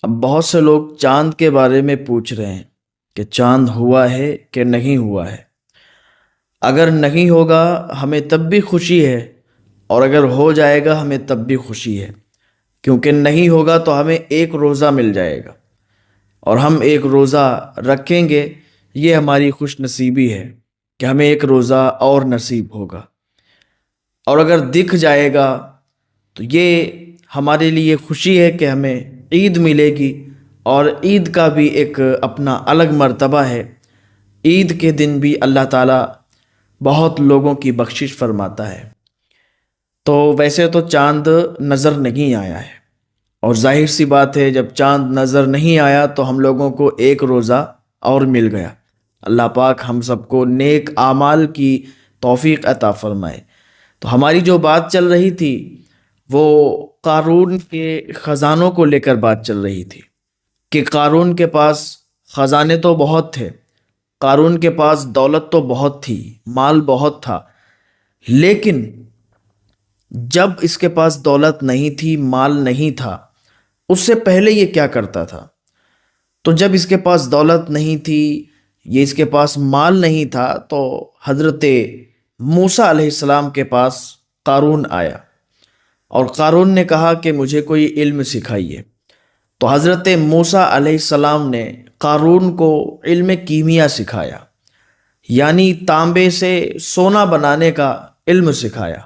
اب بہت سے لوگ چاند کے بارے میں پوچھ رہے ہیں کہ چاند ہوا ہے کہ نہیں ہوا ہے۔ اگر نہیں ہوگا ہمیں تب بھی خوشی ہے، اور اگر ہو جائے گا ہمیں تب بھی خوشی ہے، کیونکہ نہیں ہوگا تو ہمیں ایک روزہ مل جائے گا اور ہم ایک روزہ رکھیں گے۔ یہ ہماری خوش نصیبی ہے کہ ہمیں ایک روزہ اور نصیب ہوگا، اور اگر دکھ جائے گا تو یہ ہمارے لیے خوشی ہے کہ ہمیں عید ملے گی، اور عید کا بھی ایک اپنا الگ مرتبہ ہے۔ عید کے دن بھی اللہ تعالیٰ بہت لوگوں کی بخشش فرماتا ہے۔ تو ویسے تو چاند نظر نہیں آیا ہے، اور ظاہر سی بات ہے جب چاند نظر نہیں آیا تو ہم لوگوں کو ایک روزہ اور مل گیا۔ اللہ پاک ہم سب کو نیک اعمال کی توفیق عطا فرمائے۔ تو ہماری جو بات چل رہی تھی وہ قارون کے خزانوں کو لے کر بات چل رہی تھی کہ قارون کے پاس خزانے تو بہت تھے، قارون کے پاس دولت تو بہت تھی، مال بہت تھا، لیکن جب اس کے پاس دولت نہیں تھی، مال نہیں تھا، اس سے پہلے یہ کیا کرتا تھا؟ تو جب اس کے پاس دولت نہیں تھی، یہ اس کے پاس مال نہیں تھا، تو حضرت موسیٰ علیہ السلام کے پاس قارون آیا اور قارون نے کہا کہ مجھے کوئی علم سکھائیے۔ تو حضرت موسیٰ علیہ السلام نے قارون کو علم کیمیا سکھایا، یعنی تانبے سے سونا بنانے کا علم سکھایا۔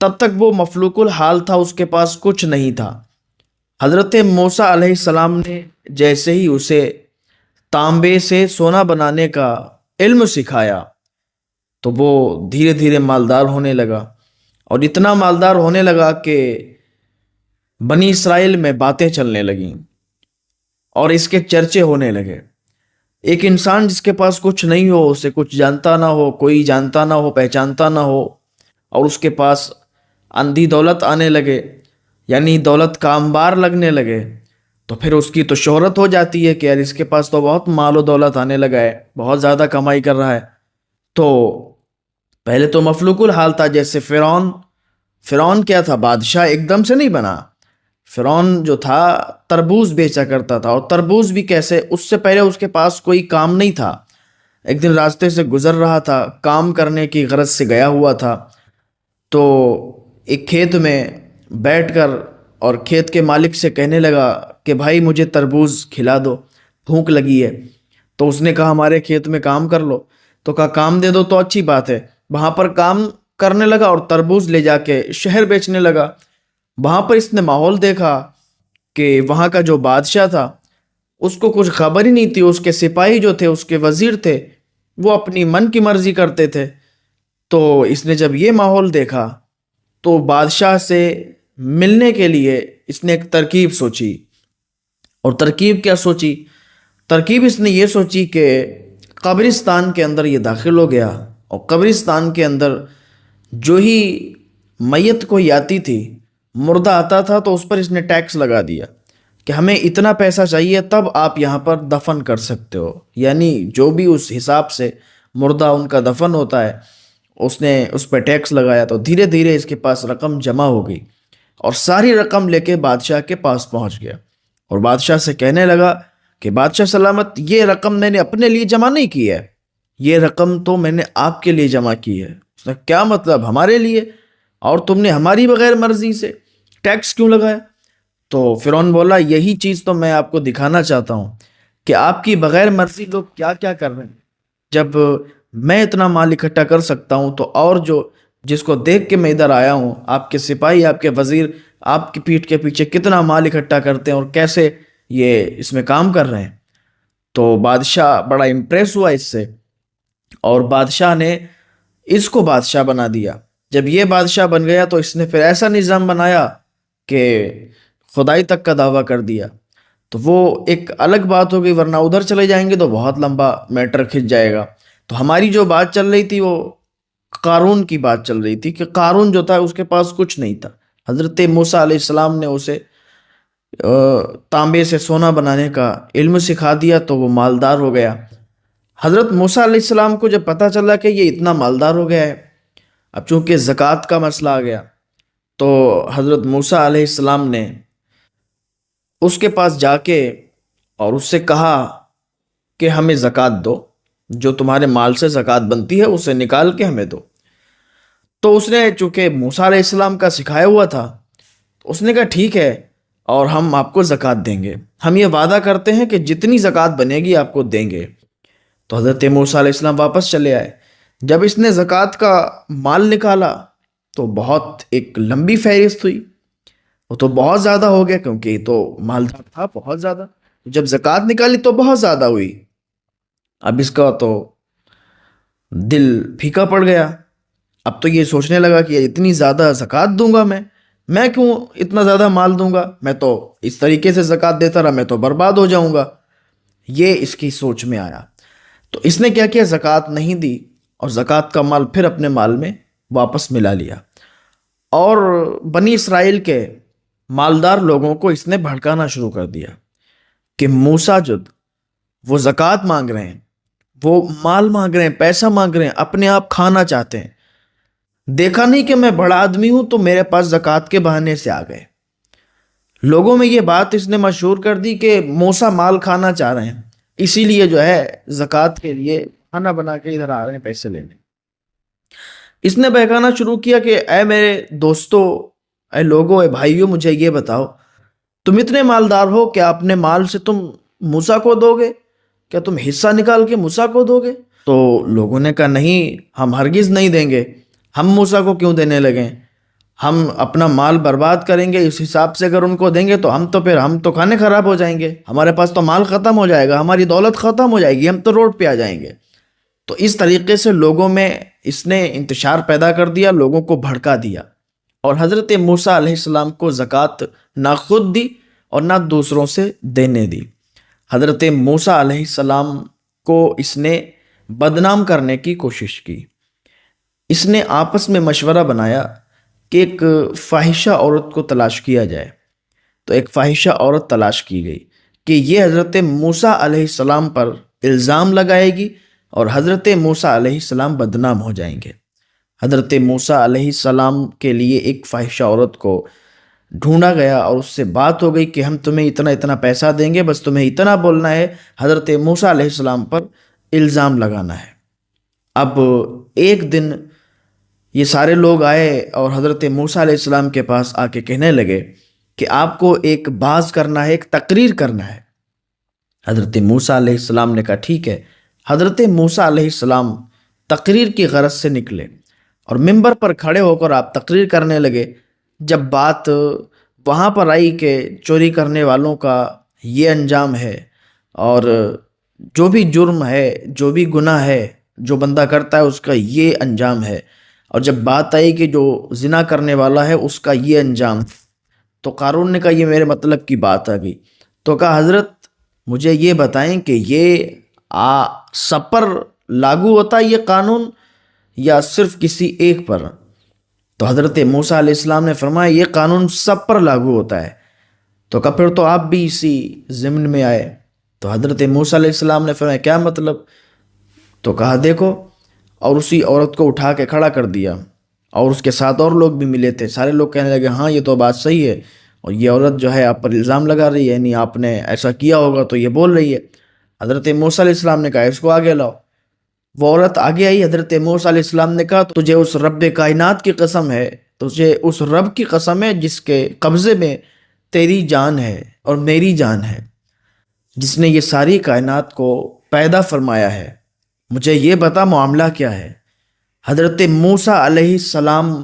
تب تک وہ مفلوق الحال تھا، اس کے پاس کچھ نہیں تھا۔ حضرت موسیٰ علیہ السلام نے جیسے ہی اسے تانبے سے سونا بنانے کا علم سکھایا تو وہ دھیرے دھیرے مالدار ہونے لگا، اور اتنا مالدار ہونے لگا کہ بنی اسرائیل میں باتیں چلنے لگیں اور اس کے چرچے ہونے لگے۔ ایک انسان جس کے پاس کچھ نہیں ہو، اسے کچھ جانتا نہ ہو، کوئی جانتا نہ ہو، پہچانتا نہ ہو، اور اس کے پاس اندھی دولت آنے لگے، یعنی دولت کا انبار لگنے لگے، تو پھر اس کی تو شہرت ہو جاتی ہے کہ یار اس کے پاس تو بہت مال و دولت آنے لگا ہے، بہت زیادہ کمائی کر رہا ہے۔ تو پہلے تو مفلوق الحال تھا، جیسے فرعون کیا تھا؟ بادشاہ ایک دم سے نہیں بنا۔ فرعون جو تھا تربوز بیچا کرتا تھا، اور تربوز بھی کیسے؟ اس سے پہلے اس کے پاس کوئی کام نہیں تھا۔ ایک دن راستے سے گزر رہا تھا، کام کرنے کی غرض سے گیا ہوا تھا، تو ایک کھیت میں بیٹھ کر اور کھیت کے مالک سے کہنے لگا کہ بھائی مجھے تربوز کھلا دو، بھوک لگی ہے۔ تو اس نے کہا ہمارے کھیت میں کام کر لو۔ تو کہا کام دے دو تو اچھی بات ہے۔ وہاں پر کام کرنے لگا اور تربوز لے جا کے شہر بیچنے لگا۔ وہاں پر اس نے ماحول دیکھا کہ وہاں کا جو بادشاہ تھا اس کو کچھ خبر ہی نہیں تھی، اس کے سپاہی جو تھے، اس کے وزیر تھے، وہ اپنی من کی مرضی کرتے تھے۔ تو اس نے جب یہ ماحول دیکھا تو بادشاہ سے ملنے کے لیے اس نے ایک ترکیب سوچی۔ اور ترکیب کیا سوچی؟ ترکیب اس نے یہ سوچی کہ قبرستان کے اندر یہ داخل ہو گیا، اور قبرستان کے اندر جو ہی میت کوئی آتی تھی، مردہ آتا تھا، تو اس پر اس نے ٹیکس لگا دیا کہ ہمیں اتنا پیسہ چاہیے تب آپ یہاں پر دفن کر سکتے ہو، یعنی جو بھی اس حساب سے مردہ ان کا دفن ہوتا ہے اس نے اس پہ ٹیکس لگایا۔ تو دھیرے دھیرے اس کے پاس رقم جمع ہو گئی، اور ساری رقم لے کے بادشاہ کے پاس پہنچ گیا، اور بادشاہ سے کہنے لگا کہ بادشاہ سلامت، یہ رقم میں نے اپنے لیے جمع نہیں کی ہے، یہ رقم تو میں نے آپ کے لیے جمع کی ہے۔ اس نے کیا مطلب؟ ہمارے لیے؟ اور تم نے ہماری بغیر مرضی سے ٹیکس کیوں لگایا؟ تو فرعون بولا یہی چیز تو میں آپ کو دکھانا چاہتا ہوں کہ آپ کی بغیر مرضی لوگ کیا کیا کر رہے ہیں۔ جب میں اتنا مال اکٹھا کر سکتا ہوں تو اور جس کو دیکھ کے میں ادھر آیا ہوں، آپ کے سپاہی، آپ کے وزیر آپ کی پیٹھ کے پیچھے کتنا مال اکٹھا کرتے ہیں اور کیسے یہ اس میں کام کر رہے ہیں۔ تو بادشاہ بڑا امپریس ہوا اس سے، اور بادشاہ نے اس کو بادشاہ بنا دیا۔ جب یہ بادشاہ بن گیا تو اس نے پھر ایسا نظام بنایا کہ خدائی تک کا دعویٰ کر دیا۔ تو وہ ایک الگ بات ہو گئی، ورنہ ادھر چلے جائیں گے تو بہت لمبا میٹر کھنچ جائے گا۔ تو ہماری جو بات چل رہی تھی وہ قارون کی بات چل رہی تھی کہ قارون جو تھا اس کے پاس کچھ نہیں تھا۔ حضرت موسیٰ علیہ السلام نے اسے تانبے سے سونا بنانے کا علم سکھا دیا تو وہ مالدار ہو گیا۔ حضرت موسیٰ علیہ السلام کو جب پتہ چلا کہ یہ اتنا مالدار ہو گیا ہے، اب چونکہ زکوٰۃ کا مسئلہ آ گیا، تو حضرت موسیٰ علیہ السلام نے اس کے پاس جا کے اور اس سے کہا کہ ہمیں زکوٰۃ دو، جو تمہارے مال سے زکوٰۃ بنتی ہے اسے نکال کے ہمیں دو۔ تو اس نے چونکہ موسیٰ علیہ السلام کا سکھایا ہوا تھا، تو اس نے کہا ٹھیک ہے، اور ہم آپ کو زکوٰۃ دیں گے، ہم یہ وعدہ کرتے ہیں کہ جتنی زکوٰۃ بنے گی آپ کو دیں گے۔ تو حضرت موسیٰ علیہ السلام واپس چلے آئے۔ جب اس نے زکوٰۃ کا مال نکالا تو بہت ایک لمبی فہرست ہوئی، وہ تو بہت زیادہ ہو گیا کیونکہ یہ تو مالدار تھا بہت زیادہ۔ جب زکوٰۃ نکالی تو بہت زیادہ ہوئی۔ اب اس کا تو دل پھیکا پڑ گیا۔ اب تو یہ سوچنے لگا کہ اتنی زیادہ زکوٰۃ دوں گا میں کیوں اتنا زیادہ مال دوں گا؟ میں تو اس طریقے سے زکوٰۃ دیتا رہا، میں تو برباد ہو جاؤں گا۔ یہ اس کی سوچ میں آیا۔ تو اس نے کیا کیا، زکوٰۃ نہیں دی اور زکوٰۃ کا مال پھر اپنے مال میں واپس ملا لیا۔ اور بنی اسرائیل کے مالدار لوگوں کو اس نے بھڑکانا شروع کر دیا کہ موسیٰ وہ زکوٰۃ مانگ رہے ہیں، وہ مال مانگ رہے ہیں، پیسہ مانگ رہے ہیں، اپنے آپ کھانا چاہتے ہیں، دیکھا نہیں کہ میں بڑا آدمی ہوں تو میرے پاس زکوٰۃ کے بہانے سے آ گئے۔ لوگوں میں یہ بات اس نے مشہور کر دی کہ موسیٰ مال کھانا چاہ رہے ہیں، اسی لیے جو ہے زکوٰۃ کے لیے کھانا بنا کے ادھر آ رہے ہیں پیسے لینے۔ اس نے بہکانا شروع کیا کہ اے میرے دوستو، اے لوگوں، اے بھائیوں، مجھے یہ بتاؤ، تم اتنے مالدار ہو کہ اپنے مال سے تم موسیٰ کو دو گے؟ کیا تم حصہ نکال کے موسیٰ کو دو گے؟ تو لوگوں نے کہا نہیں، ہم ہرگز نہیں دیں گے، ہم موسیٰ کو کیوں دینے لگیں؟ ہم اپنا مال برباد کریں گے اس حساب سے، اگر ان کو دیں گے تو ہم تو کھانے خراب ہو جائیں گے، ہمارے پاس تو مال ختم ہو جائے گا، ہماری دولت ختم ہو جائے گی، ہم تو روڈ پہ آ جائیں گے۔ تو اس طریقے سے لوگوں میں اس نے انتشار پیدا کر دیا، لوگوں کو بھڑکا دیا، اور حضرت موسیٰ علیہ السلام کو زکوٰۃ نہ خود دی اور نہ دوسروں سے دینے دی۔ حضرت موسیٰ علیہ السلام کو اس نے بدنام کرنے کی کوشش کی۔ اس نے آپس میں مشورہ بنایا کہ ایک فاحشہ عورت کو تلاش کیا جائے۔ تو ایک فاحشہ عورت تلاش کی گئی کہ یہ حضرت موسیٰ علیہ السلام پر الزام لگائے گی اور حضرت موسیٰ علیہ السلام بدنام ہو جائیں گے۔ حضرت موسیٰ علیہ السلام کے لیے ایک فاحشہ عورت کو ڈھونڈا گیا اور اس سے بات ہو گئی کہ ہم تمہیں اتنا اتنا پیسہ دیں گے، بس تمہیں اتنا بولنا ہے، حضرت موسیٰ علیہ السلام پر الزام لگانا ہے۔ اب ایک دن یہ سارے لوگ آئے اور حضرت موسیٰ علیہ السلام کے پاس آ کے کہنے لگے کہ آپ کو ایک باز کرنا ہے، ایک تقریر کرنا ہے۔ حضرت موسیٰ علیہ السلام نے کہا ٹھیک ہے۔ حضرت موسیٰ علیہ السلام تقریر کی غرض سے نکلے اور منبر پر کھڑے ہو کر آپ تقریر کرنے لگے۔ جب بات وہاں پر آئی کہ چوری کرنے والوں کا یہ انجام ہے اور جو بھی جرم ہے، جو بھی گناہ ہے جو بندہ کرتا ہے اس کا یہ انجام ہے، اور جب بات آئی کہ جو زنا کرنے والا ہے اس کا یہ انجام، تو قارون نے کہا یہ میرے مطلب کی بات آ گئی۔ تو کہا حضرت مجھے یہ بتائیں کہ یہ سب پر لاگو ہوتا ہے یہ قانون یا صرف کسی ایک پر؟ تو حضرت موسیٰ علیہ السلام نے فرمایا یہ قانون سب پر لاگو ہوتا ہے۔ تو کہا پھر تو آپ بھی اسی ضمن میں آئے۔ تو حضرت موسیٰ علیہ السلام نے فرمایا کیا مطلب؟ تو کہا دیکھو، اور اسی عورت کو اٹھا کے کھڑا کر دیا، اور اس کے ساتھ اور لوگ بھی ملے تھے۔ سارے لوگ کہنے لگے ہاں یہ تو بات صحیح ہے، اور یہ عورت جو ہے آپ پر الزام لگا رہی ہے، یعنی آپ نے ایسا کیا ہوگا تو یہ بول رہی ہے۔ حضرت موسیٰ علیہ السلام نے کہا اس کو آگے لاؤ۔ وہ عورت آگے آئی۔ حضرت موسیٰ علیہ السلام نے کہا تجھے اس رب کائنات کی قسم ہے، تجھے اس رب کی قسم ہے جس کے قبضے میں تیری جان ہے اور میری جان ہے، جس نے یہ ساری کائنات کو پیدا فرمایا ہے، مجھے یہ بتا معاملہ کیا ہے؟ حضرت موسیٰ علیہ السلام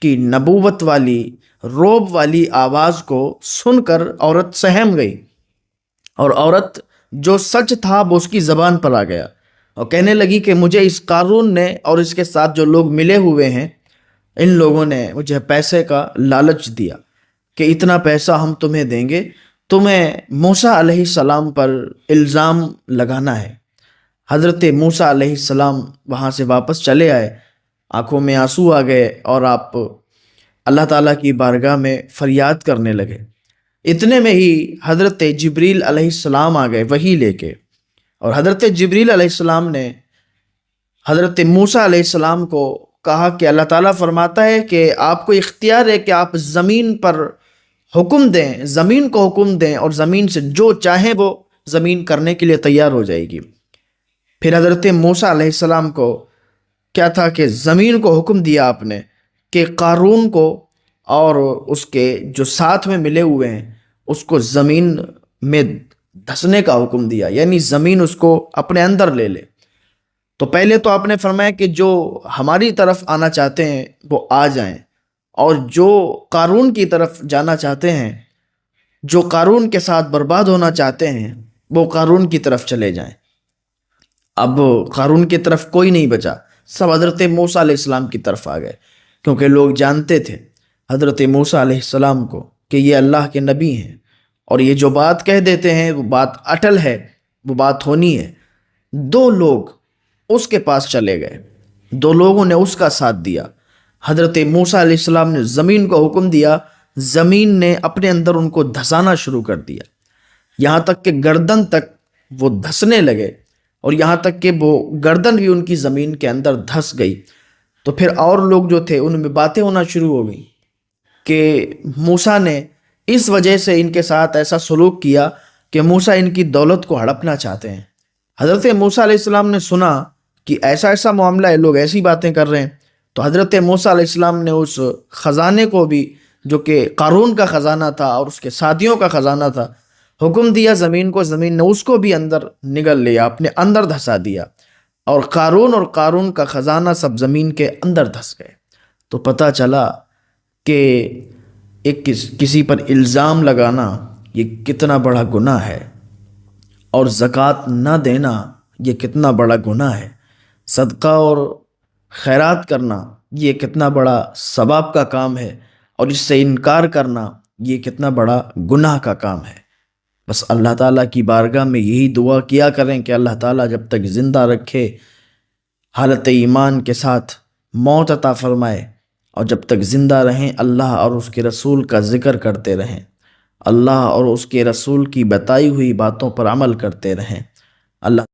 کی نبوت والی روب والی آواز کو سن کر عورت سہم گئی، اور عورت جو سچ تھا وہ اس کی زبان پر آ گیا، اور کہنے لگی کہ مجھے اس قارون نے اور اس کے ساتھ جو لوگ ملے ہوئے ہیں ان لوگوں نے مجھے پیسے کا لالچ دیا کہ اتنا پیسہ ہم تمہیں دیں گے، تمہیں موسیٰ علیہ السلام پر الزام لگانا ہے۔ حضرت موسیٰ علیہ السلام وہاں سے واپس چلے آئے، آنکھوں میں آنسو آ گئے، اور آپ اللہ تعالیٰ کی بارگاہ میں فریاد کرنے لگے۔ اتنے میں ہی حضرت جبریل علیہ السلام آ گئے وحی لے کے، اور حضرت جبریل علیہ السلام نے حضرت موسیٰ علیہ السلام کو کہا کہ اللہ تعالیٰ فرماتا ہے کہ آپ کو اختیار ہے کہ آپ زمین پر حکم دیں، زمین کو حکم دیں اور زمین سے جو چاہیں وہ زمین کرنے کے لیے تیار ہو جائے گی۔ پھر حضرت موسیٰ علیہ السلام کو کیا تھا کہ زمین کو حکم دیا آپ نے کہ قارون کو اور اس کے جو ساتھ میں ملے ہوئے ہیں اس کو زمین میں دھسنے کا حکم دیا، یعنی زمین اس کو اپنے اندر لے لے۔ تو پہلے تو آپ نے فرمایا کہ جو ہماری طرف آنا چاہتے ہیں وہ آ جائیں، اور جو قارون کی طرف جانا چاہتے ہیں، جو قارون کے ساتھ برباد ہونا چاہتے ہیں، وہ قارون کی طرف چلے جائیں۔ اب قارون کی طرف کوئی نہیں بچا، سب حضرت موسیٰ علیہ السلام کی طرف آ گئے، کیونکہ لوگ جانتے تھے حضرت موسیٰ علیہ السلام کو کہ یہ اللہ کے نبی ہیں، اور یہ جو بات کہہ دیتے ہیں وہ بات اٹل ہے، وہ بات ہونی ہے۔ دو لوگ اس کے پاس چلے گئے، دو لوگوں نے اس کا ساتھ دیا۔ حضرت موسیٰ علیہ السلام نے زمین کو حکم دیا، زمین نے اپنے اندر ان کو دھسانا شروع کر دیا، یہاں تک کہ گردن تک وہ دھسنے لگے، اور یہاں تک کہ وہ گردن بھی ان کی زمین کے اندر دھس گئی۔ تو پھر اور لوگ جو تھے ان میں باتیں ہونا شروع ہو گئیں کہ موسیٰ نے اس وجہ سے ان کے ساتھ ایسا سلوک کیا کہ موسیٰ ان کی دولت کو ہڑپنا چاہتے ہیں۔ حضرت موسیٰ علیہ السلام نے سنا کہ ایسا ایسا معاملہ ہے، لوگ ایسی باتیں کر رہے ہیں، تو حضرت موسیٰ علیہ السلام نے اس خزانے کو بھی، جو کہ قارون کا خزانہ تھا اور اس کے ساتھیوں کا خزانہ تھا، حکم دیا زمین کو، زمین نے اس کو بھی اندر نگل لیا، اپنے اندر دھسا دیا، اور قارون کا خزانہ سب زمین کے اندر دھس گئے۔ تو پتہ چلا کہ کسی پر الزام لگانا یہ کتنا بڑا گناہ ہے، اور زکوٰۃ نہ دینا یہ کتنا بڑا گناہ ہے، صدقہ اور خیرات کرنا یہ کتنا بڑا ثواب کا کام ہے، اور اس سے انکار کرنا یہ کتنا بڑا گناہ کا کام ہے۔ بس اللہ تعالیٰ کی بارگاہ میں یہی دعا کیا کریں کہ اللہ تعالیٰ جب تک زندہ رکھے حالت ایمان کے ساتھ موت عطا فرمائے، اور جب تک زندہ رہیں اللہ اور اس کے رسول کا ذکر کرتے رہیں، اللہ اور اس کے رسول کی بتائی ہوئی باتوں پر عمل کرتے رہیں۔ اللہ